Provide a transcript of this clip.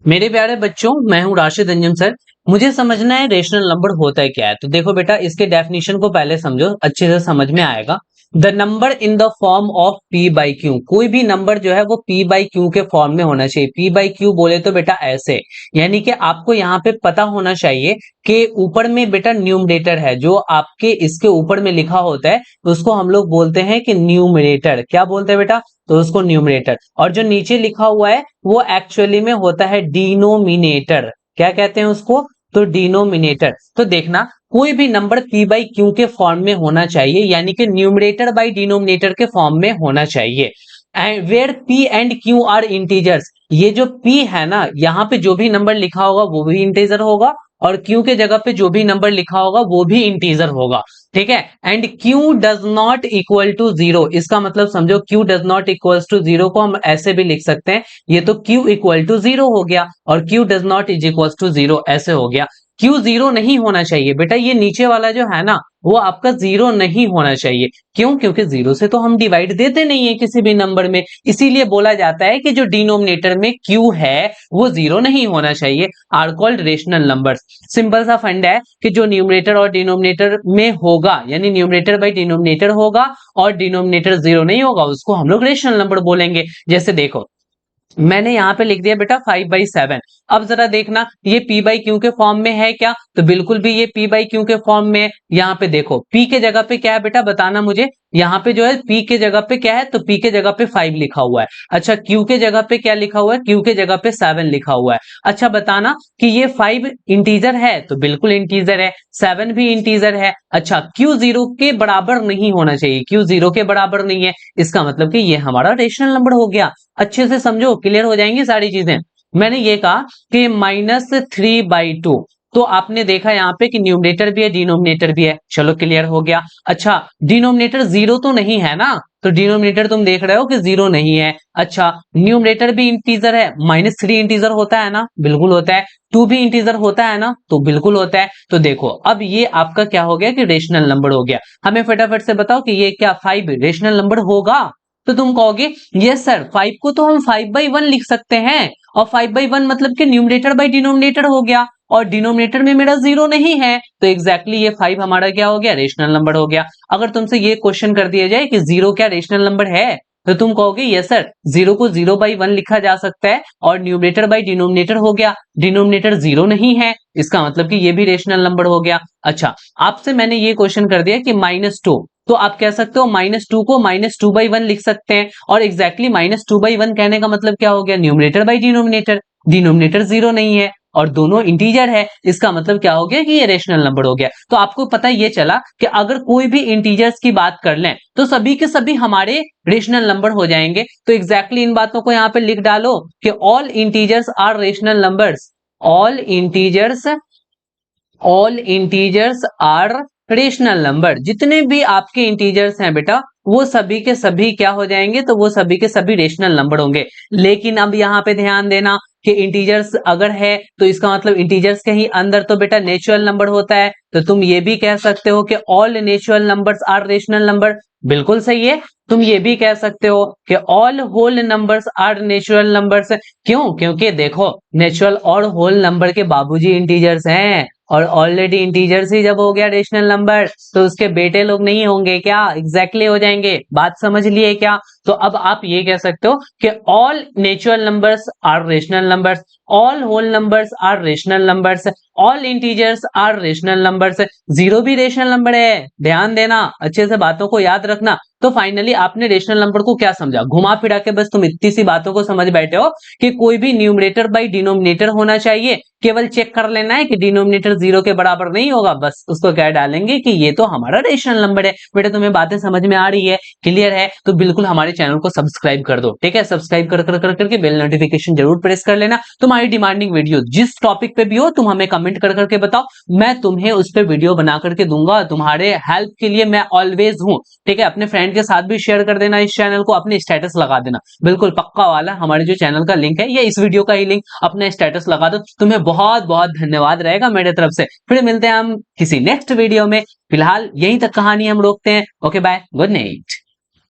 मेरे प्यारे बच्चों, मैं हूं राशिद रंजन सर। मुझे समझना है रेशनल नंबर होता है क्या है। तो देखो बेटा, इसके डेफिनेशन को पहले समझो, अच्छे से समझ में आएगा। The number in the form of P by Q, कोई भी नंबर जो है वो पी बाई क्यू के फॉर्म में होना चाहिए। पी बाई क्यू बोले तो बेटा ऐसे, यानी कि आपको यहाँ पे पता होना चाहिए कि ऊपर में बेटा न्यूमरेटर है, जो आपके इसके ऊपर में लिखा होता है उसको हम लोग बोलते हैं कि न्यूमरेटर। क्या बोलते हैं बेटा? तो उसको न्यूमरेटर। और जो नीचे लिखा हुआ है वो एक्चुअली में होता है डिनोमिनेटर। क्या कहते हैं उसको? तो डिनोमिनेटर। तो देखना, कोई भी नंबर पी बाई क्यू के फॉर्म में होना चाहिए, यानी कि न्यूमरेटर बाई डिनोमिनेटर के फॉर्म में होना चाहिए। And where P and Q are integers, ये जो पी है ना, यहाँ पे जो भी नंबर लिखा होगा वो भी इंटीजर होगा, और क्यू के जगह पे जो भी नंबर लिखा होगा वो भी इंटीजर होगा। ठीक है। And Q does not equal to zero, इसका मतलब समझो, Q does not equal to zero को हम ऐसे भी लिख सकते हैं, ये तो क्यू इक्वल टू जीरो हो गया, और Q does not is equal to zero ऐसे हो गया। क्यू जीरो नहीं होना चाहिए बेटा, ये नीचे वाला जो है ना वो आपका जीरो नहीं होना चाहिए। क्यों? क्योंकि जीरो से तो हम डिवाइड देते नहीं है किसी भी नंबर में, इसीलिए बोला जाता है कि जो डिनोमिनेटर में क्यू है वो जीरो नहीं होना चाहिए। Are called rational numbers. Simple सा फंड है कि जो न्यूमरेटर और डिनोमिनेटर में होगा, यानी न्यूमरेटर बाई डिनोमिनेटर होगा और डिनोमिनेटर जीरो नहीं होगा, उसको हम लोग रेशनल नंबर बोलेंगे। जैसे देखो, मैंने यहां पे लिख दिया बेटा 5/7। अब जरा देखना, ये p बाई क्यू के फॉर्म में है क्या? तो बिल्कुल भी ये p बाई क्यू के फॉर्म में है। यहाँ पे देखो p के जगह पे क्या है बेटा, बताना मुझे। यहाँ पे जो है p के जगह पे क्या है, तो p के जगह पे 5 लिखा हुआ है। अच्छा, q के जगह पे क्या लिखा हुआ है? q के जगह पे 7 लिखा हुआ है। अच्छा बताना कि ये 5 इंटीजर है? तो बिल्कुल इंटीजर है। 7 भी इंटीजर है। अच्छा, q जीरो के बराबर नहीं होना चाहिए, q जीरो के बराबर नहीं है, इसका मतलब कि ये हमारा रेशनल नंबर हो गया। अच्छे से समझो, क्लियर हो जाएंगी सारी चीजें। मैंने ये कहा कि -3/2, तो आपने देखा यहाँ पे कि न्यूमरेटर भी है डिनोमिनेटर भी है, चलो क्लियर हो गया। अच्छा, डिनोमिनेटर जीरो तो नहीं है ना, तो डिनोमिनेटर तुम देख रहे हो कि जीरो नहीं है। अच्छा, न्यूमरेटर भी इंटीजर है, -3 इंटीजर होता है ना, बिल्कुल होता है। 2 भी इंटीजर होता है ना, तो बिल्कुल होता है। तो देखो, अब ये आपका क्या हो गया कि रेशनल नंबर हो गया। हमें फटाफट से बताओ कि ये क्या 5 रेशनल नंबर होगा? तो तुम कहोगे यस सर, 5 को तो हम 5/1 लिख सकते हैं, और 5/1 मतलब कि न्यूमरेटर बाई डिनोमिनेटर हो गया, और डिनोमिनेटर में मेरा जीरो नहीं है, तो एग्जैक्टली ये 5 हमारा क्या हो गया, रेशनल नंबर हो गया। अगर तुमसे ये क्वेश्चन कर दिया जाए कि जीरो क्या रेशनल नंबर है, तो तुम कहोगे यस सर, जीरो को 0/1 लिखा जा सकता है, और न्यूमरेटर बाई डिनोमिनेटर हो गया, डिनोमिनेटर जीरो नहीं है, इसका मतलब कि ये भी रेशनल नंबर हो गया। अच्छा, आपसे मैंने ये क्वेश्चन कर दिया कि -2, तो आप कह सकते हो -2 को -2/1 लिख सकते हैं, और एग्जैक्टली -2/1 कहने का मतलब क्या हो गया, numerator by denominator, denominator zero नहीं है और दोनों इंटीजर है, इसका मतलब क्या हो गया कि ये रेशनल नंबर हो गया। तो आपको पता ये चला कि अगर कोई भी इंटीजर्स की बात कर लें तो सभी के सभी हमारे रेशनल नंबर हो जाएंगे। तो एग्जैक्टली इन बातों को यहाँ पे लिख डालो कि all integers are rational numbers, all integers, all integers are rational number. जितने भी आपके इंटीजर्स हैं बेटा, वो सभी के सभी क्या हो जाएंगे, तो वो सभी के सभी रेशनल नंबर होंगे। लेकिन अब यहाँ पे ध्यान देना कि इंटीजर्स अगर है तो इसका मतलब इंटीजर्स के ही अंदर तो बेटा नेचुरल नंबर होता है, तो तुम ये भी कह सकते हो कि all natural numbers are rational number. बिल्कुल सही है। तुम ये भी कह सकते हो कि all whole numbers are natural numbers. क्यों? क्योंकि देखो, नेचुरल और होल नंबर के बाबूजी इंटीजर्स हैं, और ऑलरेडी इंटीजर्स ही जब हो गया रेशनल नंबर, तो उसके बेटे लोग नहीं होंगे क्या? एग्जैक्टली हो जाएंगे। बात समझ लिए क्या? तो अब आप ये कह सकते हो कि all natural numbers are rational numbers, all whole numbers are rational numbers, all integers are rational numbers. Zero भी रेशनल नंबर है, ध्यान देना, अच्छे से बातों को याद रखना। तो फाइनली आपने रेशनल नंबर को क्या समझा, घुमा फिरा के बस तुम इतनी सी बातों को समझ बैठे हो कि कोई भी न्यूमरेटर बाई डिनोमिनेटर होना चाहिए। केवल चेक कर लेना है कि डिनोमिनेटर जीरो के बराबर नहीं होगा, बस उसको क्या डालेंगे कि ये तो हमारा रेशनल नंबर है। बेटा तुम्हें बातें समझ में आ रही है, क्लियर है? तो बिल्कुल हमारे चैनल को सब्सक्राइब कर दो, ठीक है? सब्सक्राइब कर करके बेल नोटिफिकेशन जरूर प्रेस कर लेना। तुम्हारी डिमांडिंग वीडियो जिस टॉपिक पे भी हो, तुम हमें कमेंट कर करके बताओ, मैं तुम्हें उस पर वीडियो बना करके दूंगा। तुम्हारे हेल्प के लिए मैं ऑलवेज हूं, ठीक है? अपने फ्रेंड के साथ भी शेयर कर देना, इस चैनल को अपने स्टेटस लगा देना, बिल्कुल पक्का वाला। हमारे जो चैनल का लिंक है या इस वीडियो का ही लिंक, अपना स्टेटस लगा दो। तुम्हें बहुत बहुत धन्यवाद रहेगा मेरे तरफ से। फिर मिलते हैं हम किसी नेक्स्ट वीडियो में। फिलहाल यहीं तक कहानी हम रोकते हैं। Okay bye, good night.